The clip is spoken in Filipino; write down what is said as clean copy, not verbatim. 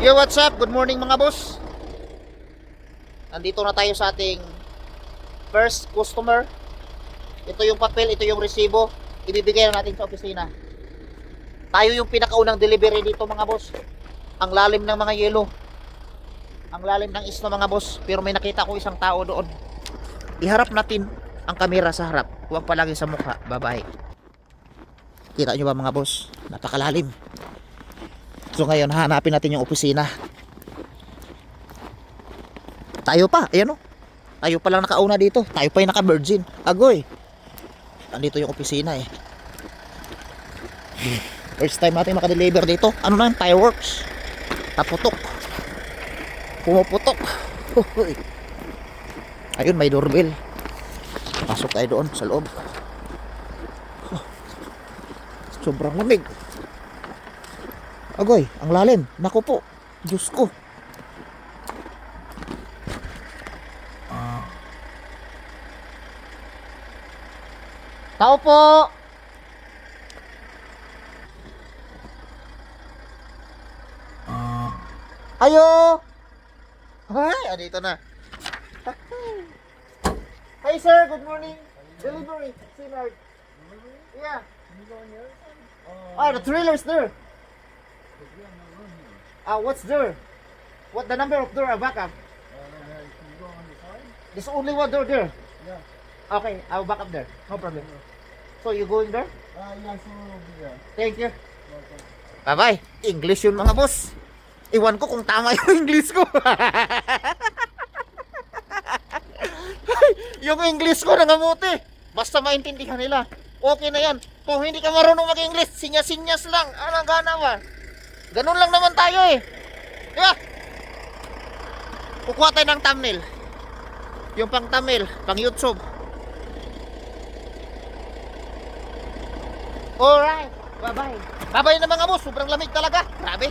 Yo, what's up? Good morning mga boss. Nandito na tayo sa ating first customer. Ito yung papel, ito yung resibo. Ibibigay na natin sa opisina. Tayo yung pinakaunang delivery dito mga boss. Ang lalim ng mga yelo. Ang lalim ng isno mga boss. Pero may nakita ko isang tao doon. Iharap natin ang kamera sa harap. Huwag palagi sa mukha. Bye-bye. Kita nyo ba mga boss? Napakalalim. So ngayon hanapin natin yung opisina. Tayo pa, ayan o. Tayo pa lang nakauna dito. Tayo pa yung naka-virgin. Agoy. Andito yung opisina eh. First time natin makadeliver dito. Ano na, fireworks. Taputok. Pumuputok. Ayun, may doorbell. Pasok tayo doon sa loob. Sobrang lamig. Agoy, ang lalim. Naku po. Diyos ko. Tao po. Ayo. Ay, andito na. Hi sir, good morning. Delivery, Sinard. Yeah. Ah, the trailer's there. What's there? What the number of door? Back up. There's only one door there. Yeah. Okay, I'll back up there. No problem. So you going there? Yeah, so, yeah. Thank you. Bye-bye. English yun mga boss. Iwan ko kung tama yung English ko. Yung English ko nangamuti. Basta maintindihan nila. Okay na yan. Kung hindi ka marunong mag-English, sinyas-sinyas lang. Anong gana ba? Ganun lang naman tayo eh. Diba? Kukuha tayo ng thumbnail. Yung pang thumbnail, pang YouTube. Alright. Bye-bye. Bye-bye na mga boss. Sobrang lamig talaga. Grabe.